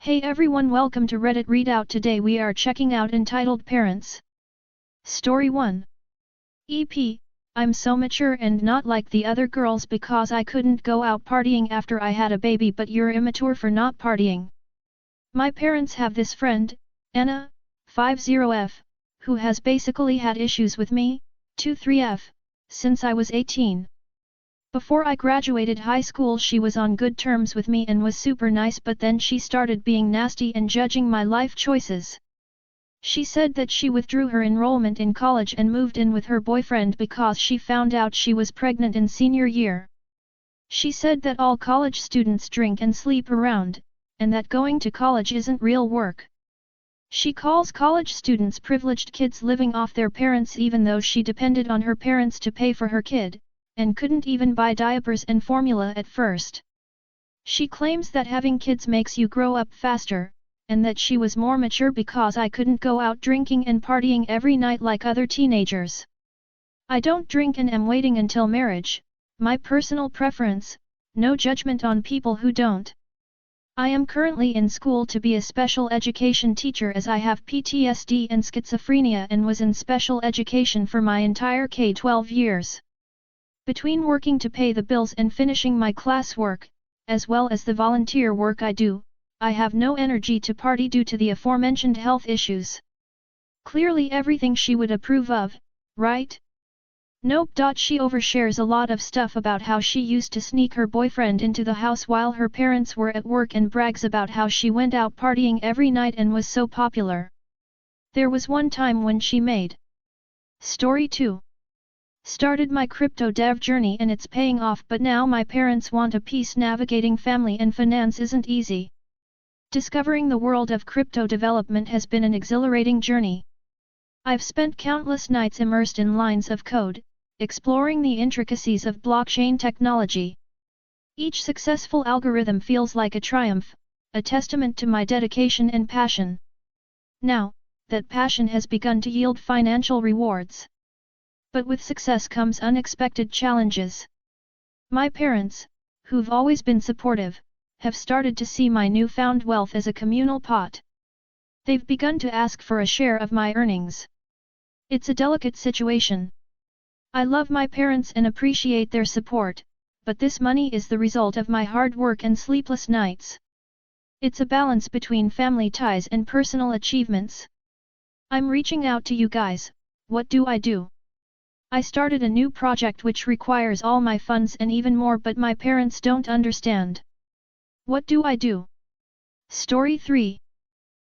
Hey everyone, welcome to Reddit Readout. Today we are checking out Entitled Parents. Story 1. EP, I'm so mature and not like the other girls because I couldn't go out partying after I had a baby, but you're immature for not partying. My parents have this friend, Anna, 50F, who has basically had issues with me, 23F, since I was 18. Before I graduated high school she was on good terms with me and was super nice, but then she started being nasty and judging my life choices. She said that she withdrew her enrollment in college and moved in with her boyfriend because she found out she was pregnant in senior year. She said that all college students drink and sleep around, and that going to college isn't real work. She calls college students privileged kids living off their parents, even though she depended on her parents to pay for her kid, and couldn't even buy diapers and formula at first. She claims that having kids makes you grow up faster, and that she was more mature because I couldn't go out drinking and partying every night like other teenagers. I don't drink and am waiting until marriage, my personal preference, no judgment on people who don't. I am currently in school to be a special education teacher as I have PTSD and schizophrenia and was in special education for my entire K-12 years. Between working to pay the bills and finishing my classwork, as well as the volunteer work I do, I have no energy to party due to the aforementioned health issues. Clearly everything she would approve of, right? Nope. She overshares a lot of stuff about how she used to sneak her boyfriend into the house while her parents were at work and brags about how she went out partying every night and was so popular. There was one time when she made. Story 2. Started my crypto dev journey and it's paying off, but now my parents want a piece. Navigating family and finance isn't easy. Discovering the world of crypto development has been an exhilarating journey. I've spent countless nights immersed in lines of code, exploring the intricacies of blockchain technology. Each successful algorithm feels like a triumph, a testament to my dedication and passion. Now, that passion has begun to yield financial rewards. But with success comes unexpected challenges. My parents, who've always been supportive, have started to see my newfound wealth as a communal pot. They've begun to ask for a share of my earnings. It's a delicate situation. I love my parents and appreciate their support, but this money is the result of my hard work and sleepless nights. It's a balance between family ties and personal achievements. I'm reaching out to you guys. What do I do? I started a new project which requires all my funds and even more, but my parents don't understand. What do I do? Story 3.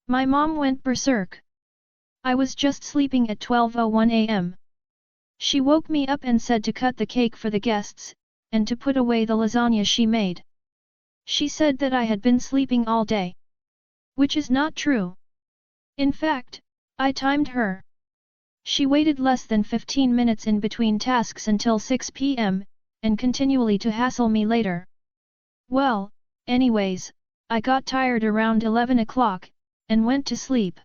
My mom went berserk. I was just sleeping at 12:01 a.m. She woke me up and said to cut the cake for the guests, and to put away the lasagna she made. She said that I had been sleeping all day. Which is not true. In fact, I timed her. She waited less than 15 minutes in between tasks until 6 p.m., and continually to hassle me later. Well, anyways, I got tired around 11 o'clock, and went to sleep.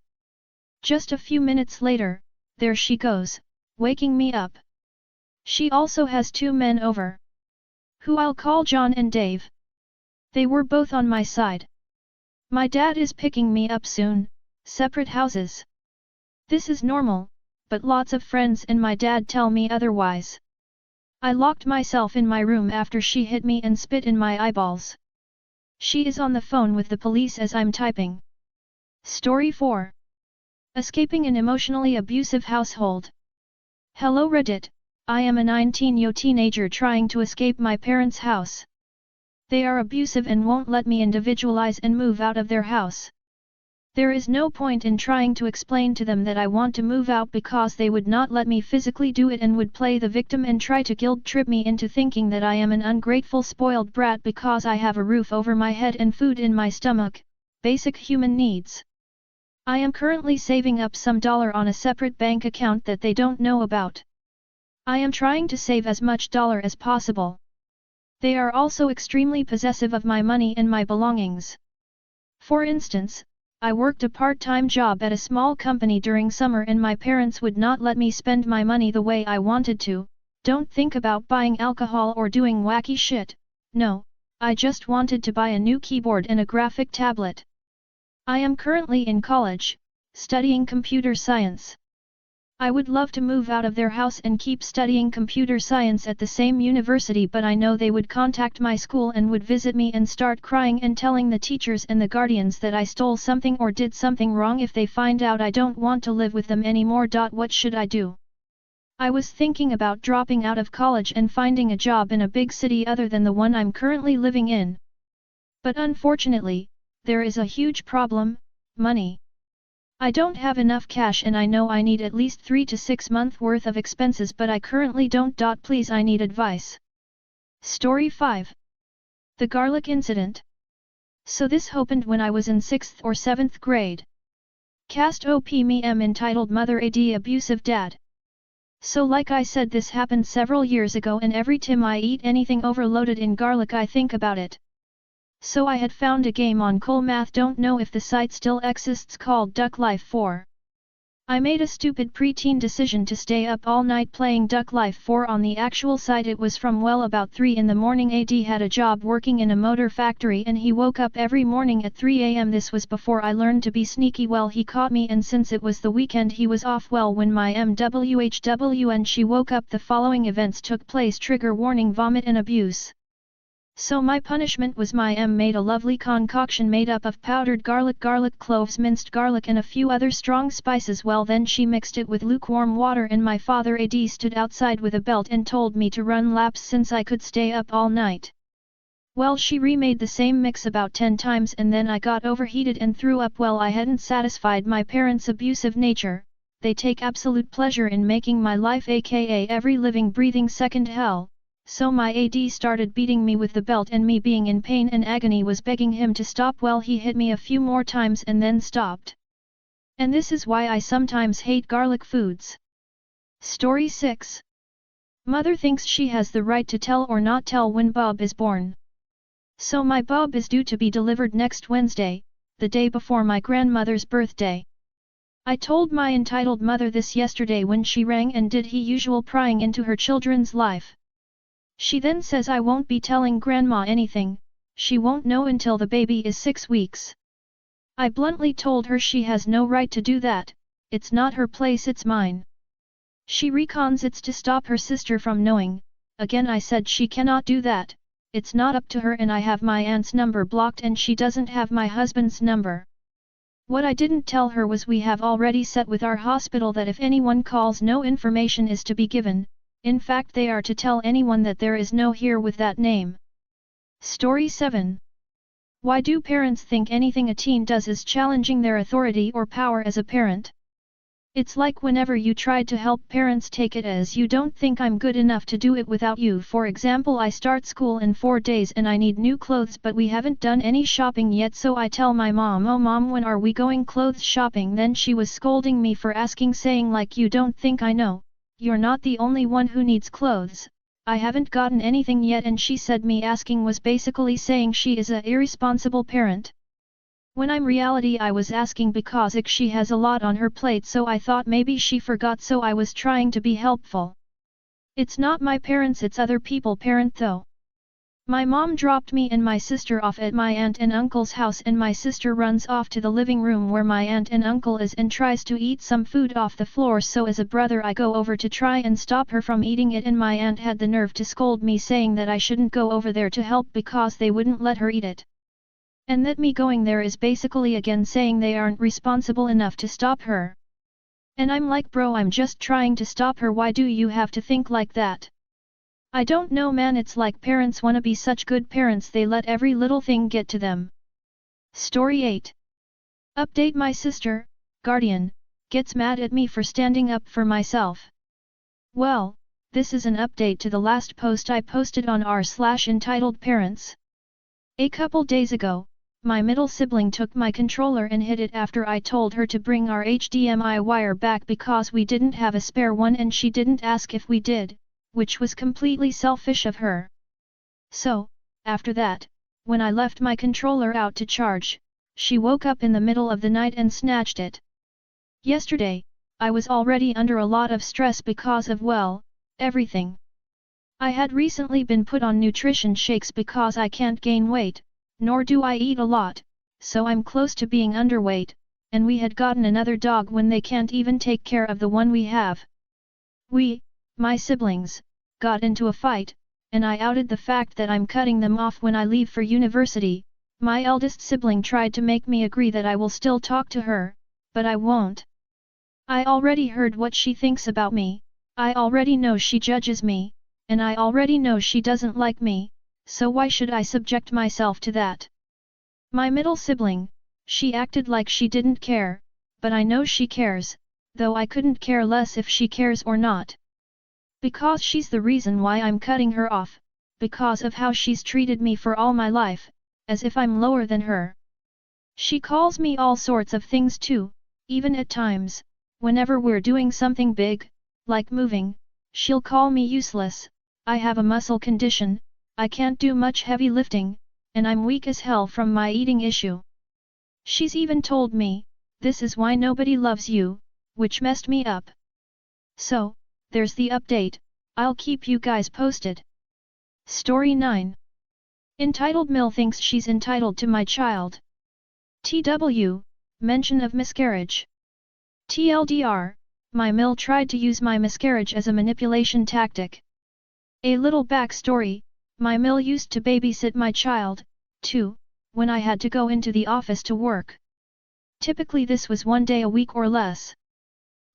Just a few minutes later, there she goes, waking me up. She also has 2 men over, who I'll call John and Dave. They were both on my side. My dad is picking me up soon, separate houses. This is normal, but lots of friends and my dad tell me otherwise. I locked myself in my room after she hit me and spit in my eyeballs. She is on the phone with the police as I'm typing. Story 4. Escaping an emotionally abusive household. Hello Reddit, I am a 19-year teenager trying to escape my parents' house. They are abusive and won't let me individualize and move out of their house. There is no point in trying to explain to them that I want to move out because they would not let me physically do it and would play the victim and try to guilt-trip me into thinking that I am an ungrateful spoiled brat because I have a roof over my head and food in my stomach, basic human needs. I am currently saving up some dollar on a separate bank account that they don't know about. I am trying to save as much dollar as possible. They are also extremely possessive of my money and my belongings. For instance, I worked a part-time job at a small company during summer and my parents would not let me spend my money the way I wanted to. Don't think about buying alcohol or doing wacky shit, no, I just wanted to buy a new keyboard and a graphic tablet. I am currently in college, studying computer science. I would love to move out of their house and keep studying computer science at the same university, but I know they would contact my school and would visit me and start crying and telling the teachers and the guardians that I stole something or did something wrong if they find out I don't want to live with them anymore. What should I do? I was thinking about dropping out of college and finding a job in a big city other than the one I'm currently living in. But unfortunately, there is a huge problem: money. I don't have enough cash and I know I need at least 3 to 6 months worth of expenses, but I currently don't. Please, I need advice. Story 5. The Garlic Incident. So this happened when I was in 6th or 7th grade. Cast OP me M entitled Mother AD Abusive Dad. So like I said, this happened several years ago, and every time I eat anything overloaded in garlic I think about it. So I had found a game on Cool Math, don't know if the site still exists, called Duck Life 4. I made a stupid preteen decision to stay up all night playing Duck Life 4 on the actual site. It was from about 3 in the morning. AD had a job working in a motor factory and he woke up every morning at 3 AM. This was before I learned to be sneaky. Well, he caught me, and since it was the weekend he was off. Well, when my MWHW and she woke up, the following events took place. Trigger warning: vomit and abuse. So my punishment was my M made a lovely concoction made up of powdered garlic, cloves, minced garlic and a few other strong spices. Well, then she mixed it with lukewarm water, and my father AD stood outside with a belt and told me to run laps since I could stay up all night. Well, she remade the same mix about 10 times and then I got overheated and threw up. Well, I hadn't satisfied my parents' abusive nature. They take absolute pleasure in making my life, aka every living breathing second, hell. So my AD started beating me with the belt, and me being in pain and agony was begging him to stop. Well, he hit me a few more times and then stopped. And this is why I sometimes hate garlic foods. Story 6. Mother thinks she has the right to tell or not tell when Bob is born. So my Bob is due to be delivered next Wednesday, the day before my grandmother's birthday. I told my entitled mother this yesterday when she rang and did her usual prying into her children's life. She then says I won't be telling grandma anything, she won't know until the baby is 6 weeks. I bluntly told her she has no right to do that, it's not her place, it's mine. She recons it's to stop her sister from knowing. Again I said she cannot do that, it's not up to her, and I have my aunt's number blocked and she doesn't have my husband's number. What I didn't tell her was we have already set with our hospital that if anyone calls, no information is to be given. In fact, they are to tell anyone that there is no here with that name. Story 7. Why do parents think anything a teen does is challenging their authority or power as a parent? It's like whenever you tried to help parents take it as you don't think I'm good enough to do it without you. For example, I start school in 4 days and I need new clothes, but we haven't done any shopping yet, so I tell my mom, "Oh mom, when are we going clothes shopping?" Then she was scolding me for asking, saying like, "You don't think I know? You're not the only one who needs clothes. I haven't gotten anything yet." And she said me asking was basically saying she is a irresponsible parent. When I'm reality I was asking because she has a lot on her plate, so I thought maybe she forgot, so I was trying to be helpful. It's not my parents, it's other people parent though. My mom dropped me and my sister off at my aunt and uncle's house, and my sister runs off to the living room where my aunt and uncle is and tries to eat some food off the floor. So as a brother I go over to try and stop her from eating it, and my aunt had the nerve to scold me saying that I shouldn't go over there to help because they wouldn't let her eat it. And that me going there is basically again saying they aren't responsible enough to stop her. And I'm like, bro, I'm just trying to stop her, why do you have to think like that? I don't know man, it's like parents wanna be such good parents they let every little thing get to them. Story 8. Update: my sister, guardian, gets mad at me for standing up for myself. Well, this is an update to the last post I posted on r/EntitledParents. A couple days ago, my middle sibling took my controller and hid it after I told her to bring our HDMI wire back because we didn't have a spare one, and she didn't ask if we did, which was completely selfish of her. So, after that, when I left my controller out to charge, she woke up in the middle of the night and snatched it. Yesterday, I was already under a lot of stress because of, well, everything. I had recently been put on nutrition shakes because I can't gain weight, nor do I eat a lot, so I'm close to being underweight, and we had gotten another dog when they can't even take care of the one we have. We, my siblings, got into a fight, and I outed the fact that I'm cutting them off when I leave for university. My eldest sibling tried to make me agree that I will still talk to her, but I won't. I already heard what she thinks about me, I already know she judges me, and I already know she doesn't like me, so why should I subject myself to that? My middle sibling, she acted like she didn't care, but I know she cares, though I couldn't care less if she cares or not. Because she's the reason why I'm cutting her off, because of how she's treated me for all my life, as if I'm lower than her. She calls me all sorts of things too, even at times, whenever we're doing something big, like moving, she'll call me useless. I have a muscle condition, I can't do much heavy lifting, and I'm weak as hell from my eating issue. She's even told me, this is why nobody loves you, which messed me up. So, there's the update, I'll keep you guys posted. Story 9. Entitled Mill thinks she's entitled to my child. TW, mention of miscarriage. TLDR, my Mill tried to use my miscarriage as a manipulation tactic. A little backstory, my Mill used to babysit my child, too, when I had to go into the office to work. Typically this was 1 day a week or less.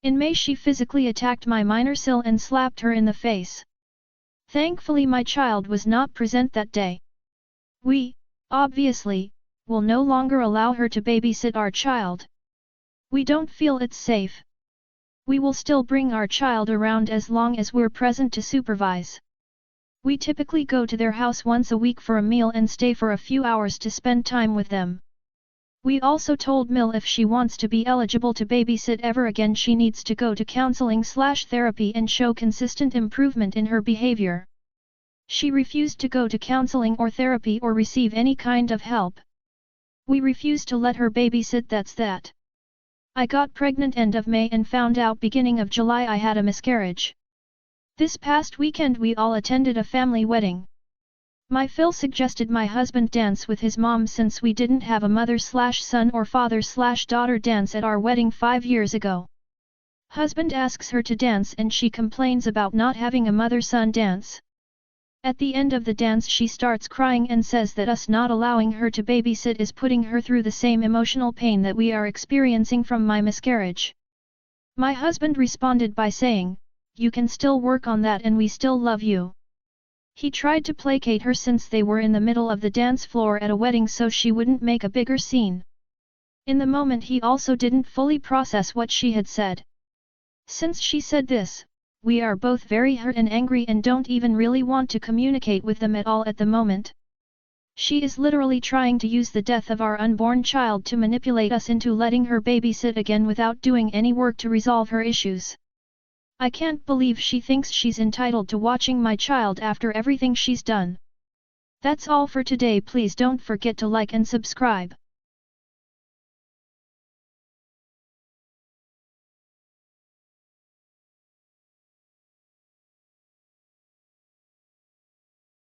In May she physically attacked my minor Sil and slapped her in the face. Thankfully my child was not present that day. We, obviously, will no longer allow her to babysit our child. We don't feel it's safe. We will still bring our child around as long as we're present to supervise. We typically go to their house once a week for a meal and stay for a few hours to spend time with them. We also told Mill if she wants to be eligible to babysit ever again she needs to go to counseling/therapy and show consistent improvement in her behavior. She refused to go to counseling or therapy or receive any kind of help. We refused to let her babysit, that's that. I got pregnant end of May and found out beginning of July I had a miscarriage. This past weekend we all attended a family wedding. My Phil suggested my husband dance with his mom since we didn't have a mother/son or father/daughter dance at our wedding 5 years ago. Husband asks her to dance and she complains about not having a mother-son dance. At the end of the dance she starts crying and says that us not allowing her to babysit is putting her through the same emotional pain that we are experiencing from my miscarriage. My husband responded by saying, "You can still work on that and we still love you." He tried to placate her since they were in the middle of the dance floor at a wedding so she wouldn't make a bigger scene. In the moment he also didn't fully process what she had said. Since she said this, we are both very hurt and angry and don't even really want to communicate with them at all at the moment. She is literally trying to use the death of our unborn child to manipulate us into letting her babysit again without doing any work to resolve her issues. I can't believe she thinks she's entitled to watching my child after everything she's done. That's all for today. Please don't forget to like and subscribe.